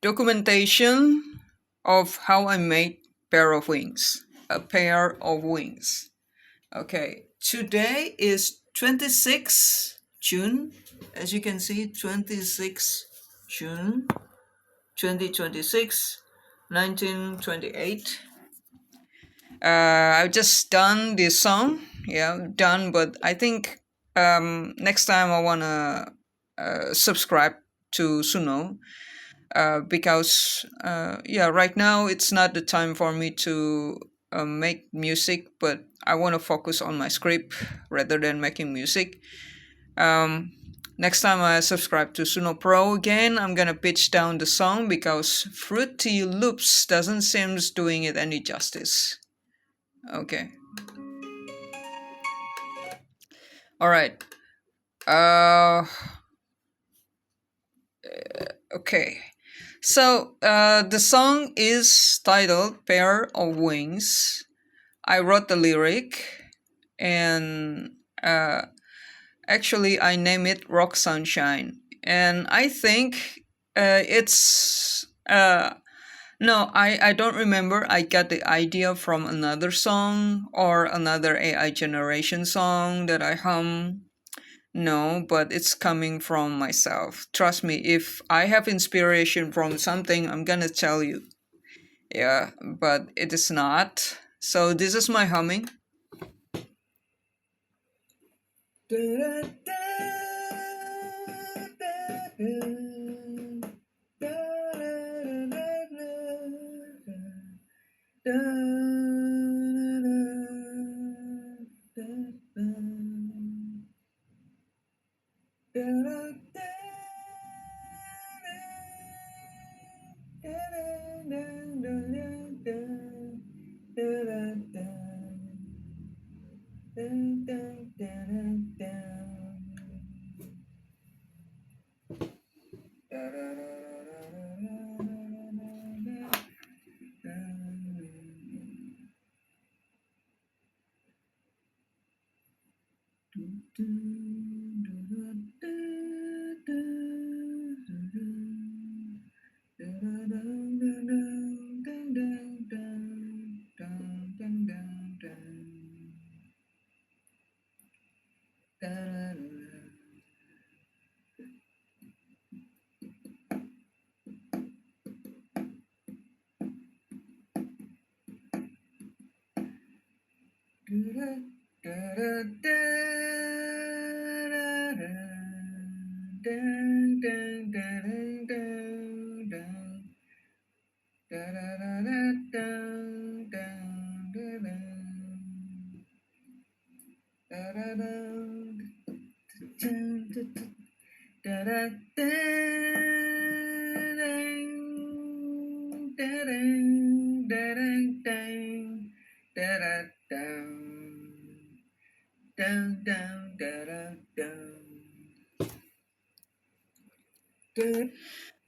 Documentation of how I made a pair of wings. Okay, today is 26 June. As you can see, 26 June 2026, 1928. I've just done this song. Yeah, done, but I think next time I want to subscribe to Suno because yeah, right now it's not the time for me to make music, but I want to focus on my script rather than making music. um, Next time I subscribe to Suno Pro again, I'm gonna pitch down the song because Fruity Loops doesn't seem doing it any justice. Okay, all right. uh okay, so the song is titled Pair of Wings. I wrote the lyric, and actually I name it Rock Sunshine. And I think it's no, I don't remember. I got the idea from another song or another AI generation song that I hum. No, but it's coming from myself. Trust me, if I have inspiration from something, I'm gonna tell you. Yeah, but it is not. So this is my humming.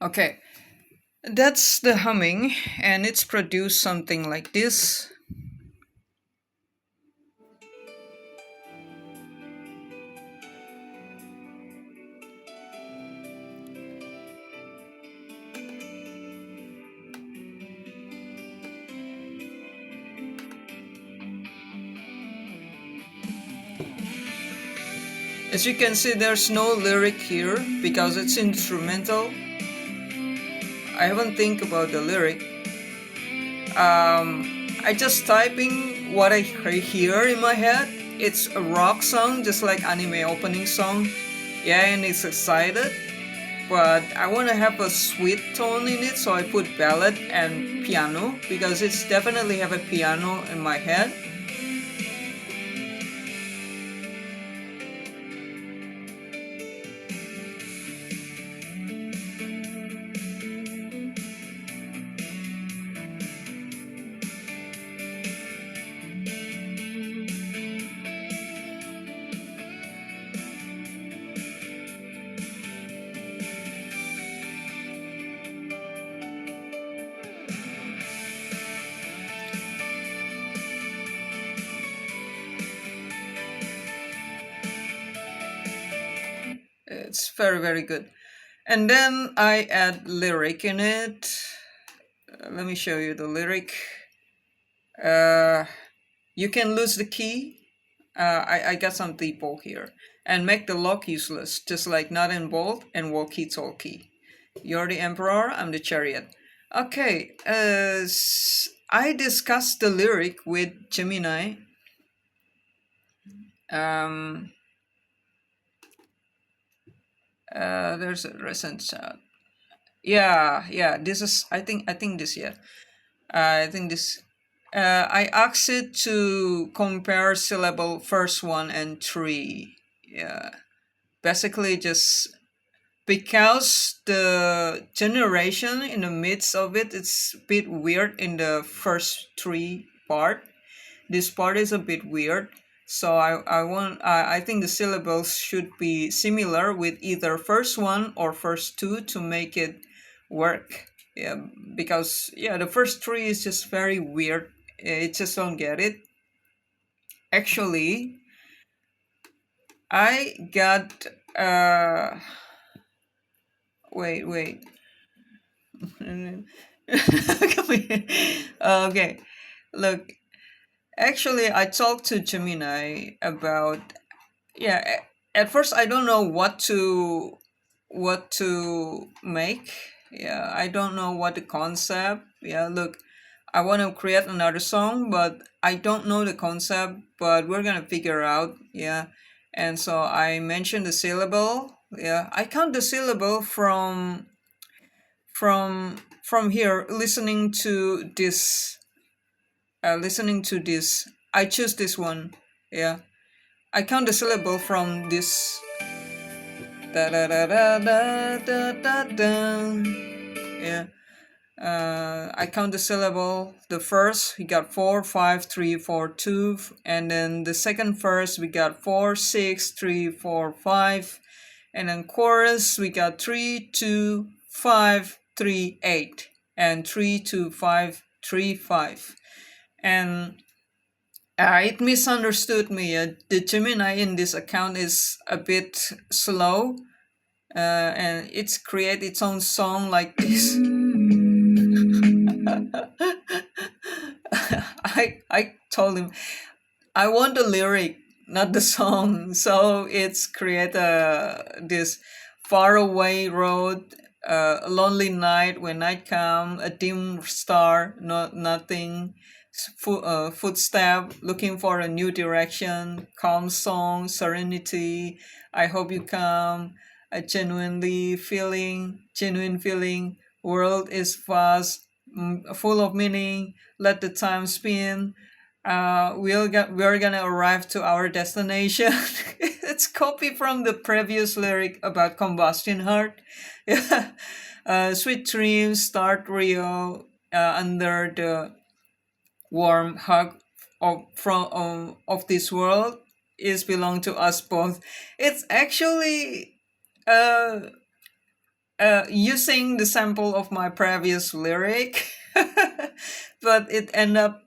Okay, that's the humming, and it's produced something like this. As you can see, there's no lyric here because it's instrumental. I haven't think about the lyric. I just typing what I hear in my head. It's a rock song, just like anime opening song. Yeah, and it's excited, but I want to have a sweet tone in it, so I put ballad and piano because it's definitely have a piano in my head. It's very, very good. And then I add lyric in it. Let me show you the lyric. You can lose the key. I got some depot here. And make the lock useless, just like nut and bolt and walkie-talkie. You're the emperor, I'm the chariot. Okay, I discussed the lyric with Gemini. There's a recent chat. Yeah. This is I think this. Yeah. I think this. I asked it to compare syllable first one and three. Yeah. Basically, just because the generation in the midst of it, it's a bit weird in the first three part. This part is a bit weird. So I think the syllables should be similar with either first one or first two to make it work. Yeah, because the first three is just very weird. It just don't get it. Actually, I got wait. Come here. Okay, look. Actually, I talked to Gemini about at first I don't know what to make. Yeah, I don't know what the concept. Yeah, look, I want to create another song, but I don't know the concept, but we're gonna figure out. Yeah. And so I mentioned the syllable. Yeah, I count the syllable from here, listening to this. I choose this one. Yeah, I count the syllable from this. Da da da da da da da da. Yeah. I count the syllable. The first we got 4, 5, 3, 4, 2, and then the second verse we got 4, 6, 3, 4, 5, and then chorus we got 3, 2, 5, 3, 8, and 3, 2, 5, 3, 5, and it misunderstood me. The Gemini in this account is a bit slow, and it's create its own song like this. I told him I want the lyric, not the song. So it's create this faraway road, a lonely night when night come, a dim star, nothing, footstep looking for a new direction, calm song, serenity. I hope you come. A genuine feeling. World is fast, full of meaning. Let the time spin. We're gonna arrive to our destination. It's copy from the previous lyric about combustion heart. Yeah. Sweet dreams start real under the warm hug of this world is belong to us both. It's actually using the sample of my previous lyric, but it end up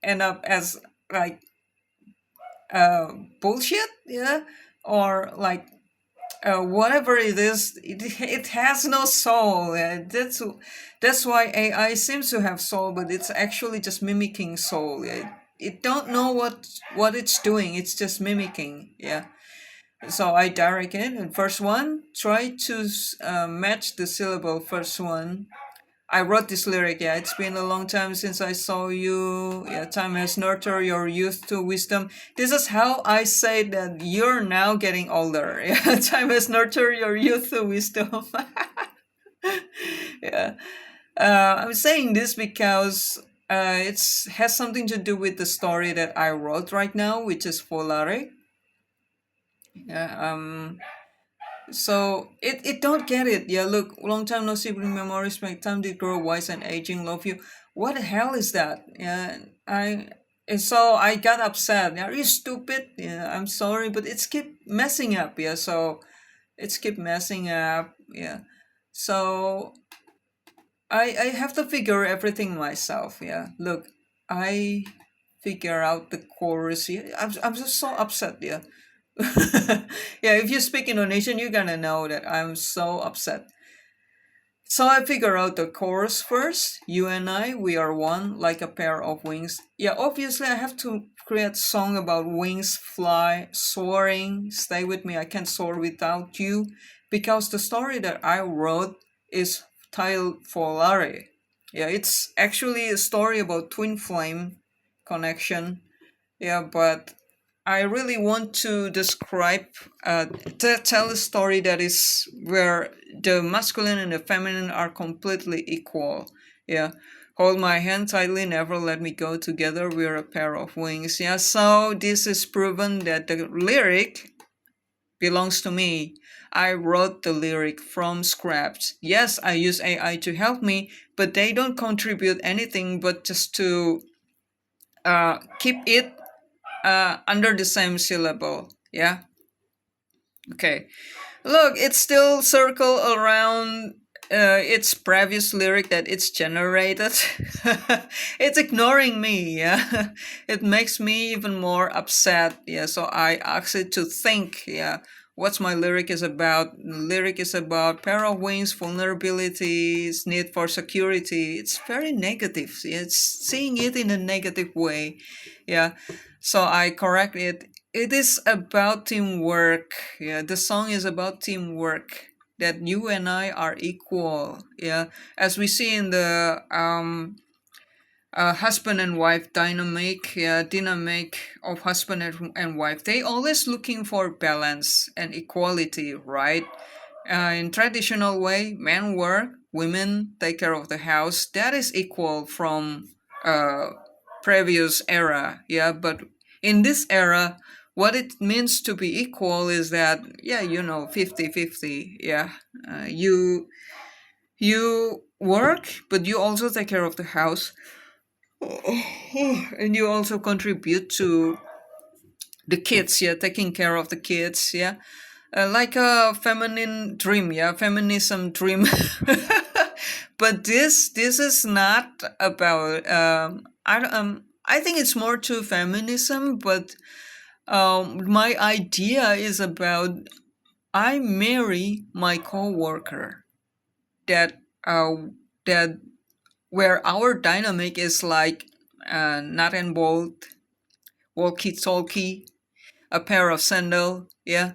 as like bullshit, yeah, or like whatever it is. It has no soul. That's why AI seems to have soul, but it's actually just mimicking soul. It don't know what it's doing. It's just mimicking. Yeah. So I direct it. And first one, try to match the syllable. First one. I wrote this lyric. Yeah, it's been a long time since I saw you. Yeah, time has nurtured your youth to wisdom. This is how I say that you're now getting older. Yeah, time has nurtured your youth to wisdom. Yeah, I'm saying this because it has something to do with the story that I wrote right now, which is Polaric. Yeah. So it don't get it. Yeah, look, long time no see, bring memories, make time to grow wise and aging, love you. What the hell is that? Yeah, and so I got upset. Are you stupid? Yeah, I'm sorry, but it's keep messing up. Yeah, so it's keep messing up. Yeah, so I have to figure everything myself. Yeah, look, I figure out the chorus. Yeah, I'm just so upset. Yeah, Yeah, if you speak Indonesian, you're gonna know that I'm so upset. So I figure out the chorus first. You and I, we are one, like a pair of wings. Yeah, obviously I have to create song about wings, fly, soaring. Stay with me, I can't soar without you. Because the story that I wrote is titled Volare. Yeah, it's actually a story about twin flame connection. Yeah, but I really want to describe, tell a story that is where the masculine and the feminine are completely equal. Yeah. Hold my hand tightly, never let me go. Together we're a pair of wings. Yeah, so this is proven that the lyric belongs to me. I wrote the lyric from scratch. Yes, I use AI to help me, but they don't contribute anything but just to keep it under the same syllable. Yeah. Okay. Look, it's still circle around its previous lyric that it's generated. It's ignoring me. Yeah. It makes me even more upset. Yeah. So I asked it to think. Yeah. What's my lyric is about? The lyric is about pair of wings, vulnerabilities, need for security. It's very negative. It's seeing it in a negative way. Yeah. So I correct it. It is about teamwork. Yeah, the song is about teamwork. That you and I are equal. Yeah, as we see in the husband and wife dynamic. Yeah, dynamic of husband and wife. They always looking for balance and equality, right? In traditional way, men work, women take care of the house. That is equal from uh, previous era. Yeah, but in this era, what it means to be equal is that, yeah, 50-50. Yeah, you work, but you also take care of the house. And you also contribute to the kids. Yeah, taking care of the kids. Yeah, like a feminine dream. Yeah, feminism dream. But this is not about. I think it's more to feminism, but my idea is about I marry my coworker. That that where our dynamic is like nut and bolt, walkie talkie, a pair of sandal. Yeah,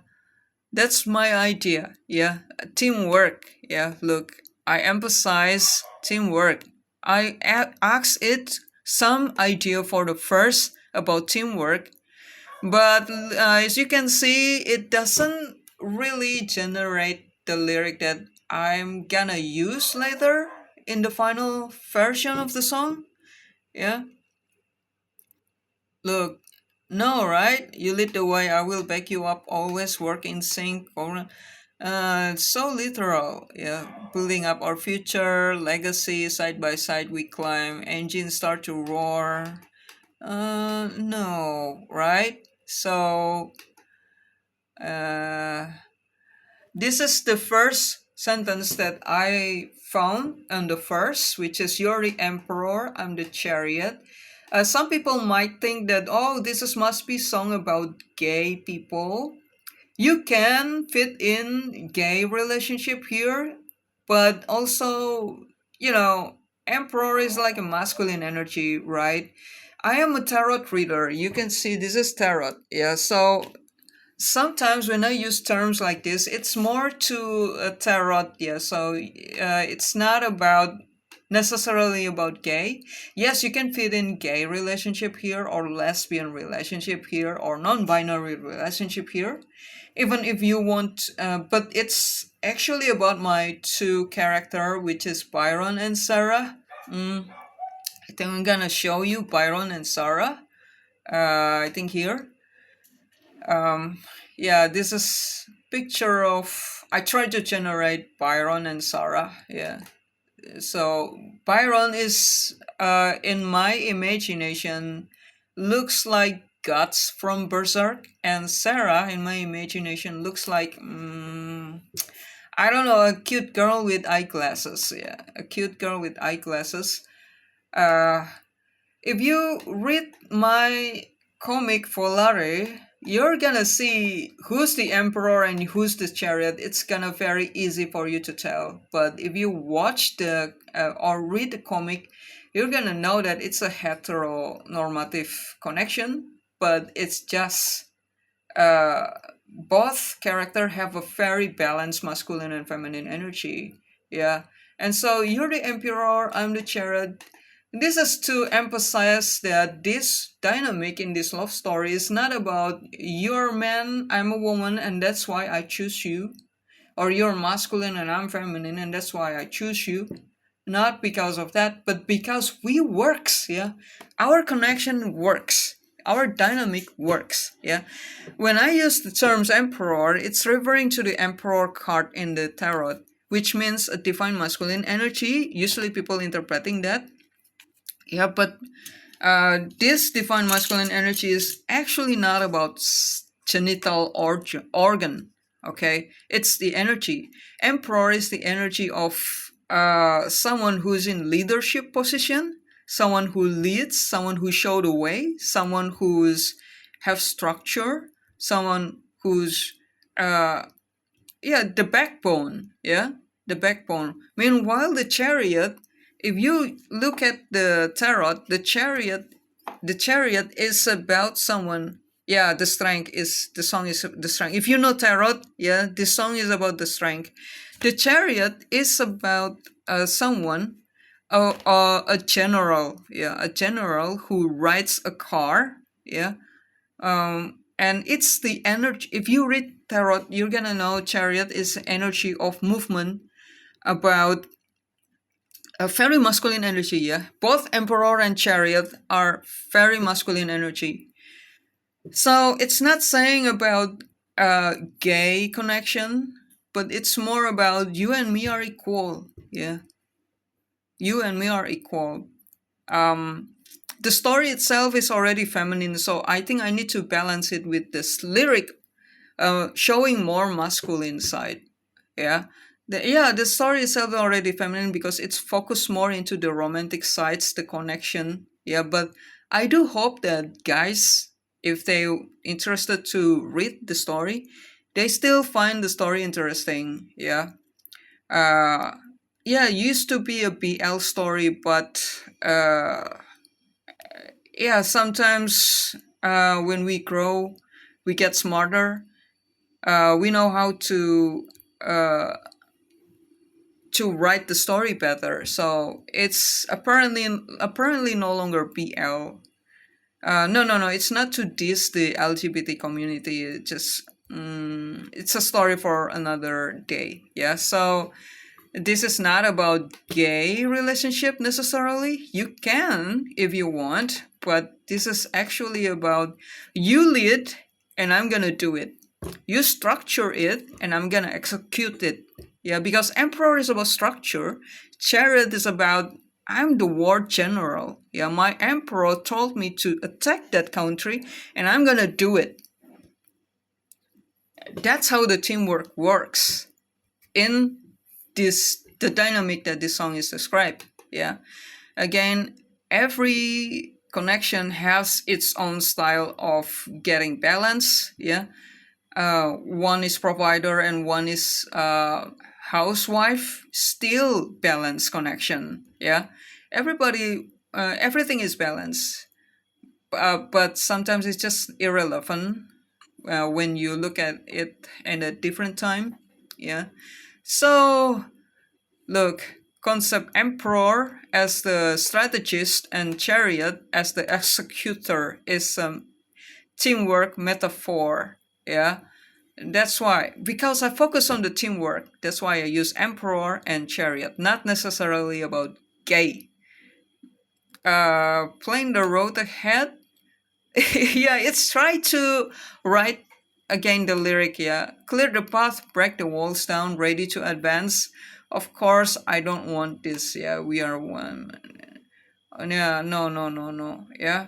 that's my idea. Yeah, teamwork. Yeah, look, I emphasize teamwork. I ask it some idea for the first about teamwork, but as you can see, it doesn't really generate the lyric that I'm gonna use later in the final version of the song. Yeah, look, no, right? You lead the way, I will back you up, always work in sync. So literal, yeah. Building up our future, legacy, side by side we climb, engines start to roar. No, right? So, uh, this is the first sentence that I found on the verse, which is "You're the emperor, I'm the chariot." Some people might think that, oh, must be song about gay people. You can fit in gay relationship here, but also, emperor is like a masculine energy, right? I am a tarot reader. You can see this is tarot. Yeah, so sometimes when I use terms like this, it's more to a tarot. Yeah, so it's not about necessarily about gay. Yes, you can fit in gay relationship here, or lesbian relationship here, or non-binary relationship here, even if you want. But it's actually about my two character, which is Byron and Sarah. I think I'm gonna show you Byron and Sarah. I think here. Um, yeah, this is picture of. I tried to generate Byron and Sarah. Yeah, so Byron is in my imagination looks like Guts from Berserk, and Sarah in my imagination looks like I don't know, a cute girl with eyeglasses. Yeah, a cute girl with eyeglasses. Uh, if you read my comic Volare, you're gonna see who's the emperor and who's the chariot. It's gonna very easy for you to tell. But if you watch the or read the comic, you're gonna know that it's a heteronormative connection, but it's just uh, both character have a very balanced masculine and feminine energy. Yeah, and so you're the emperor, I'm the chariot. This is to emphasize that this dynamic in this love story is not about you're a man, I'm a woman, and that's why I choose you, or you're masculine and I'm feminine, and that's why I choose you. Not because of that, but because we works. Yeah, our connection works. Our dynamic works. Yeah, when I use the terms emperor, it's referring to the emperor card in the tarot, which means a divine masculine energy. Usually, people interpreting that. Yeah, but this divine masculine energy is actually not about genital organ. Okay, it's the energy. Emperor is the energy of someone who's in leadership position, someone who leads, someone who show the way, someone who's have structure, someone who's the backbone. Yeah, the backbone. Meanwhile, the chariot, if you look at the tarot, the chariot is about someone. Yeah, the song is the strength. If you know tarot, yeah, the song is about the strength. The chariot is about someone, a general, yeah, a general who rides a car, yeah, and it's the energy. If you read tarot, you're gonna know chariot is energy of movement, about a very masculine energy. Yeah, both emperor and chariot are very masculine energy. So it's not saying about gay connection, but it's more about you and me are equal. Yeah, you and me are equal. The story itself is already feminine, so I think I need to balance it with this lyric showing more masculine side. Yeah. The story itself is already feminine because it's focused more into the romantic sides, the connection. Yeah, but I do hope that guys, if they interested to read the story, they still find the story interesting. Yeah. Yeah, it used to be a BL story, but yeah, sometimes when we grow, we get smarter. We know how uh, to write the story better. So it's apparently no longer BL. No. It's not to diss the LGBT community. It's a story for another day. Yeah. So this is not about gay relationship necessarily. You can if you want, but this is actually about you lead and I'm gonna do it. You structure it and I'm gonna execute it. Yeah, because emperor is about structure. Chariot is about I'm the war general. Yeah, my emperor told me to attack that country and I'm gonna do it. That's how the teamwork works in the dynamic that this song is described. Yeah, again, every connection has its own style of getting balance. Yeah, one is provider and one is housewife. Still balance connection. Yeah, everything is balanced, but sometimes it's just irrelevant when you look at it in a different time. Yeah, so look, concept emperor as the strategist and chariot as the executor is a teamwork metaphor. Yeah, that's why, because I focus on the teamwork, that's why I use emperor and chariot, not necessarily about gay. Playing the road ahead. Yeah, it's try to write again the lyric. Yeah, clear the path, break the walls down, ready to advance. Of course, I don't want this. Yeah, we are one. Yeah, no. Yeah.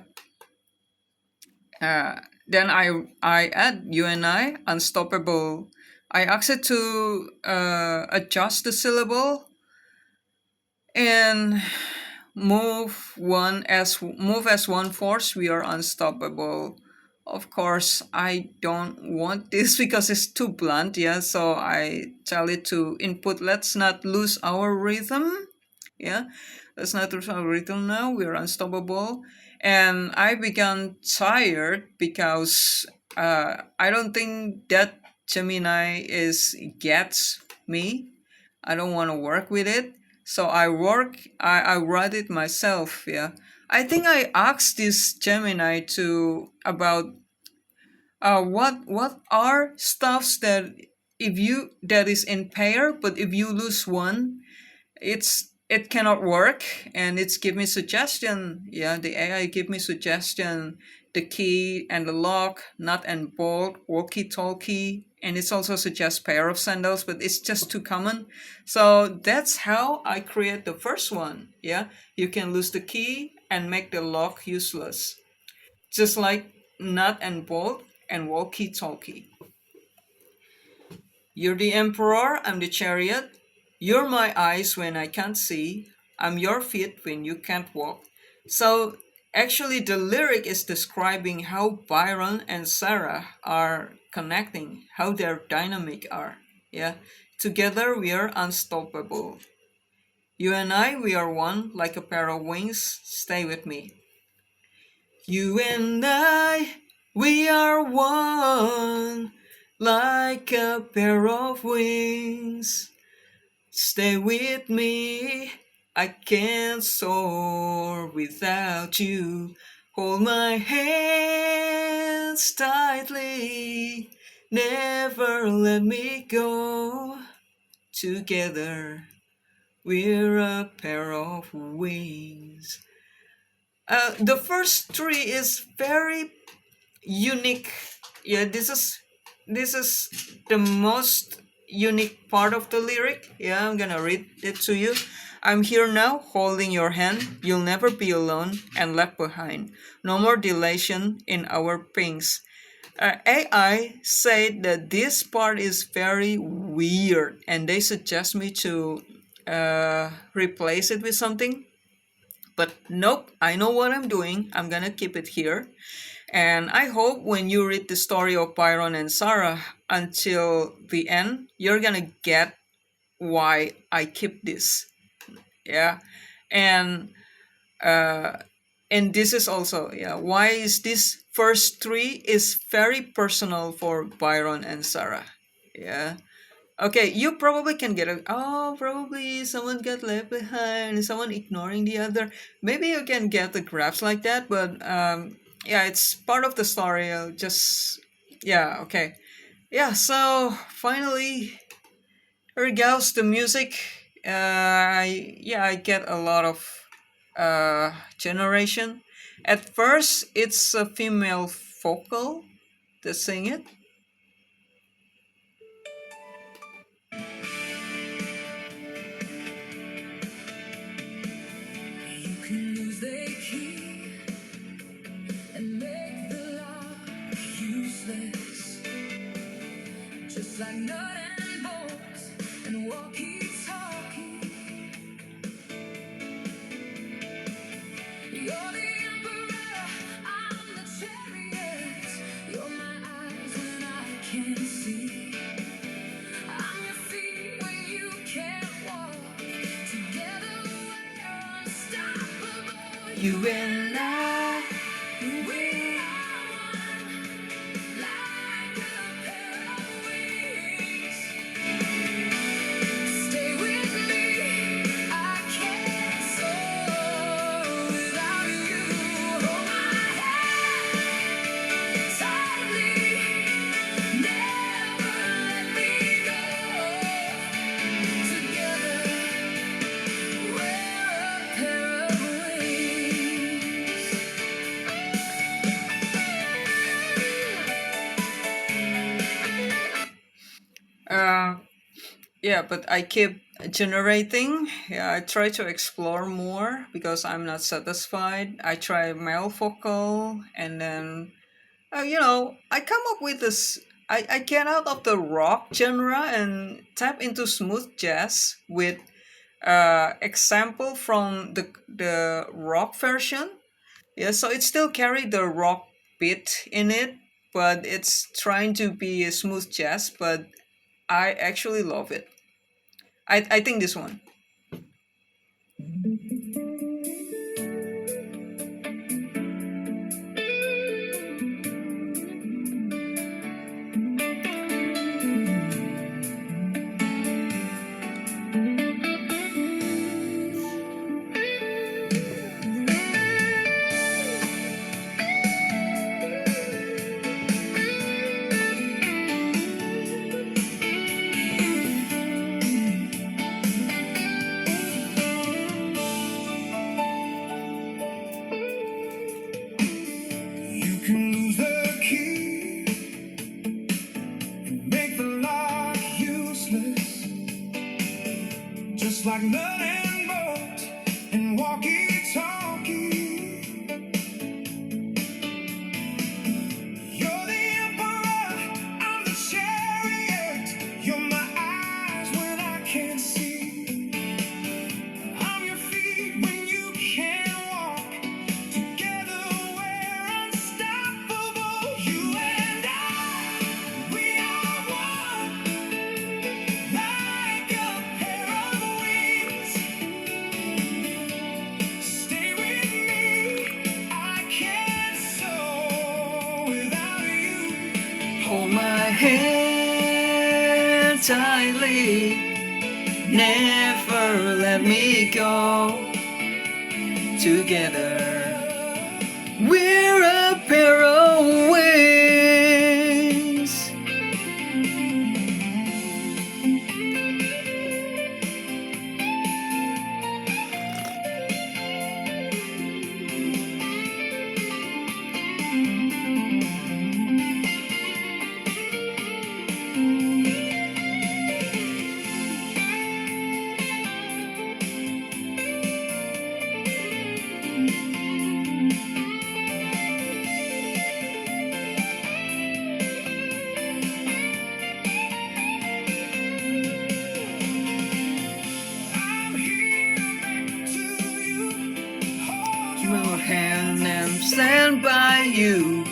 Then I add you and I unstoppable. I ask it to adjust the syllable and move as one force. We are unstoppable. Of course, I don't want this because it's too blunt, yeah. So I tell it to input, let's not lose our rhythm, yeah. Let's not lose our rhythm now. We're unstoppable. And I began tired because I don't think that Gemini is gets me. I don't want to work with it. So I write it myself, yeah. I think I asked this Gemini to about what are stuffs that if you that is in pair, but if you lose one, it cannot work, and it's give me suggestion. Yeah, the AI give me suggestion. The key and the lock, nut and bolt, walkie-talkie, and it's also suggests pair of sandals, but it's just too common. So that's how I create the first one. Yeah, you can lose the key and make the lock useless, just like nut and bolt and walkie talkie. You're the emperor, I'm the chariot. You're my eyes when I can't see. I'm your feet when you can't walk. So actually, the lyric is describing how Byron and Sarah are connecting, how their dynamic are. Yeah, together we are unstoppable. You and I, we are one, like a pair of wings. Stay with me. You and I, we are one, like a pair of wings. Stay with me, I can't soar without you. Hold my hands tightly, never let me go. Together, we're a pair of wings. The first three is very unique. Yeah, this is the most unique part of the lyric. Yeah, I'm gonna read it to you. I'm here now, holding your hand. You'll never be alone and left behind. No more dilation in our pings. AI said that this part is very weird, and they suggest me to replace it with something. But nope, I know what I'm doing. I'm gonna keep it here. And I hope when you read the story of Byron and Sarah until the end, you're gonna get why I keep this. Yeah. And uh and this is also, yeah, why is this first three is very personal for Byron and Sarah. Yeah. Okay, you probably can get a probably someone got left behind, someone ignoring the other. Maybe you can get the graphs like that, but yeah, it's part of the story. Just yeah, okay, yeah. So finally, here goes the music. I get a lot of generation. At first, it's a female vocal that sing it. You can lose the key and make the lock useless, just like nut and bolts and walkie-talkie. You're the emperor, I'm the chariot. You're my eyes when I can't see. I'm your feet when you can't walk. Together we're unstoppable. You and I, we are one. Like a pair of wings. Stay with me. I can't soar without you. Hold my hand tightly. Never let me go. Together, we're a pair of wings. Uh, yeah, but I keep generating. Yeah, I try to explore more because I'm not satisfied. I try male vocal, and then I come up with this. I get out of the rock genre and tap into smooth jazz with example from the rock version. Yeah, so it still carry the rock beat in it, but it's trying to be a smooth jazz, but I actually love it. I think this one. You can lose the key and make the lock useless, just like nut and bolt and walkie-talkie. You're the emperor, I'm the chariot. You're my eyes when I can't see. I'm your feet when you can't walk. Together we're unstoppable. You and I, we are one, like a pair of wings. Stay with me, I can't soar without you. Hold my hand tightly, never let me go. Together, we're a pair of wings. I'm here back to you. Hold Your your hand and stand by you.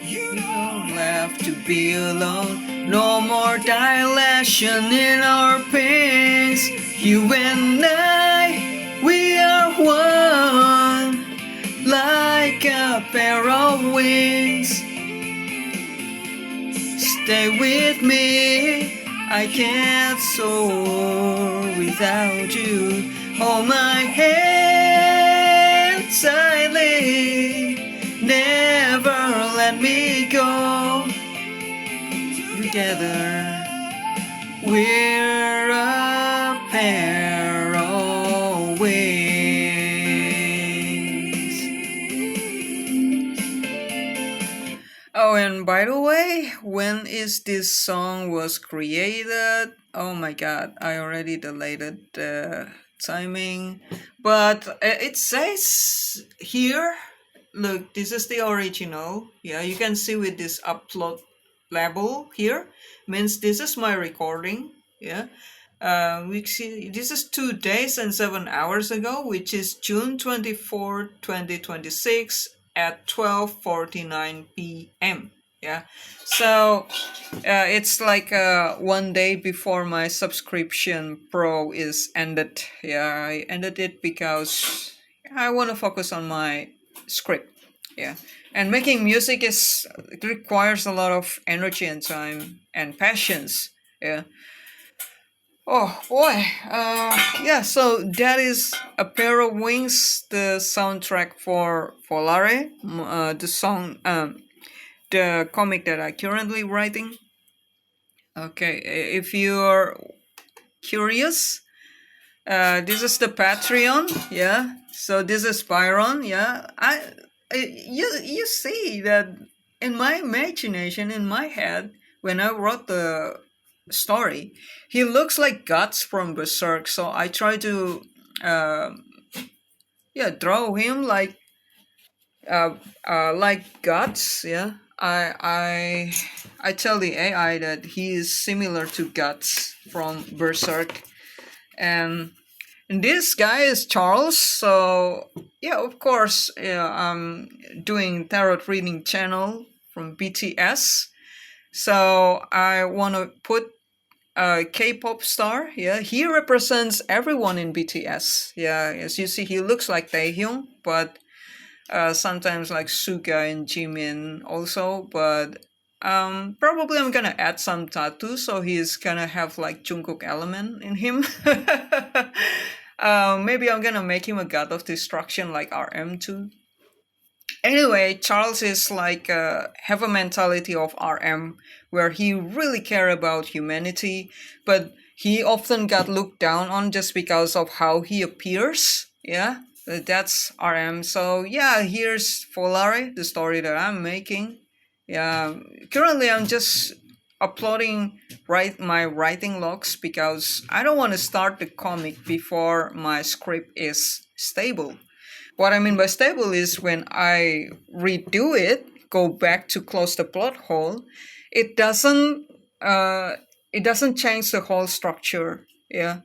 You Don't have to be alone. No more dilation in our pains. You and I, we are one, like a pair of wings. Stay with me, I can't soar without you. Hold my hand tightly, never let me go. Together, we're a pair of wings. Oh, and by the way, when is this song was created? Oh my god, I already deleted the timing. But it says here, look, this is the original. Yeah, you can see with this upload label here. Means this is my recording. Yeah. We see this is 2 days and 7 hours ago, which is June 24, 2026 at 12:49 p.m. Yeah, so it's like 1 day before my subscription pro is ended. Yeah, I ended it because I want to focus on my script. Yeah, and making music is it requires a lot of energy and time and passions. Yeah. Oh boy, yeah. So that is a pair of wings, the soundtrack for Volare, the song, the comic that I currently writing. Okay, if you're curious, this is the Patreon. Yeah. So this is Byron. Yeah. You see that in my imagination, in my head, when I wrote the story, he looks like Guts from Berserk. So I try to, uh, yeah, draw him like Guts. Yeah. I tell the AI that he is similar to Guts from Berserk, and And this guy is Charles. So yeah, of course, I'm doing tarot reading channel from BTS. So I want to put a K-pop star. Yeah, he represents everyone in BTS. Yeah, as you see, he looks like Taehyung, but sometimes like Suga and Jimin also. But probably I'm gonna add some tattoo, so he's gonna have like Jungkook element in him. Maybe I'm gonna make him a god of destruction like RM too. Anyway, Charles is like have a mentality of RM where he really care about humanity, but he often got looked down on just because of how he appears. Yeah, that's RM. So yeah, here's Folare, the story that I'm making. Yeah, currently I'm just uploading my writing logs because I don't want to start the comic before my script is stable. What I mean by stable is when I redo it, go back to close the plot hole, it doesn't uh it doesn't change the whole structure. Yeah.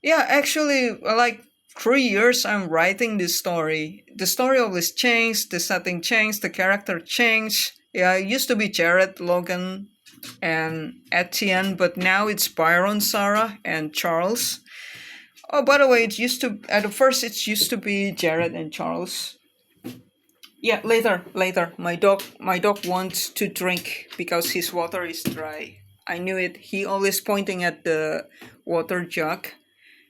Yeah, actually like 3 years I'm writing this story. The story always changed, the setting changed, the character changed. Yeah, it used to be Jared, Logan, and Etienne, but now it's Byron, Sarah, and Charles. Oh, by the way, it used to at first it used to be Jared and Charles. Yeah, later. My dog wants to drink because his water is dry. I knew it. He always pointing at the water jug.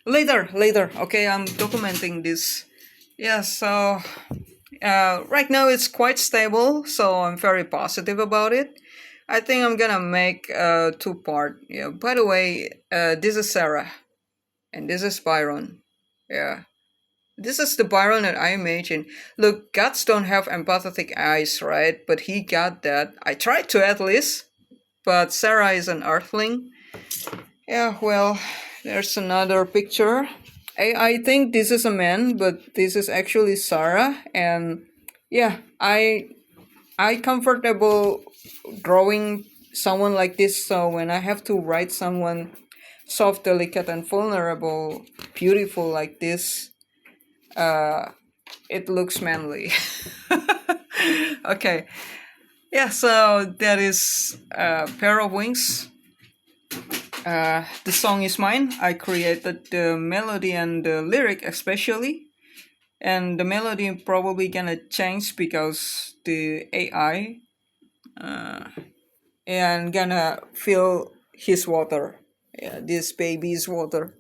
Later. Okay, I'm documenting this. Yeah, so right now it's quite stable, so I'm very positive about it. I think I'm gonna make a two-part. Yeah. By the way, this is Sarah, and this is Byron. Yeah. This is the Byron that I imagine. Look, gods don't have empathetic eyes, right? But he got that. I tried to at least, but Sarah is an earthling. Yeah, well, there's another picture. I think this is a man, but this is actually Sarah. And yeah, I comfortable drawing someone like this. So when I have to write someone soft, delicate, and vulnerable, beautiful like this, it looks manly. Okay. Yeah, so that is a pair of wings. The song is mine. I created the melody and the lyric especially. And the melody probably gonna change because the AI and gonna fill his water. Yeah, this baby's water.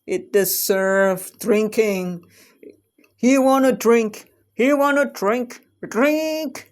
It deserves drinking. He wanna drink. He wanna drink. Drink.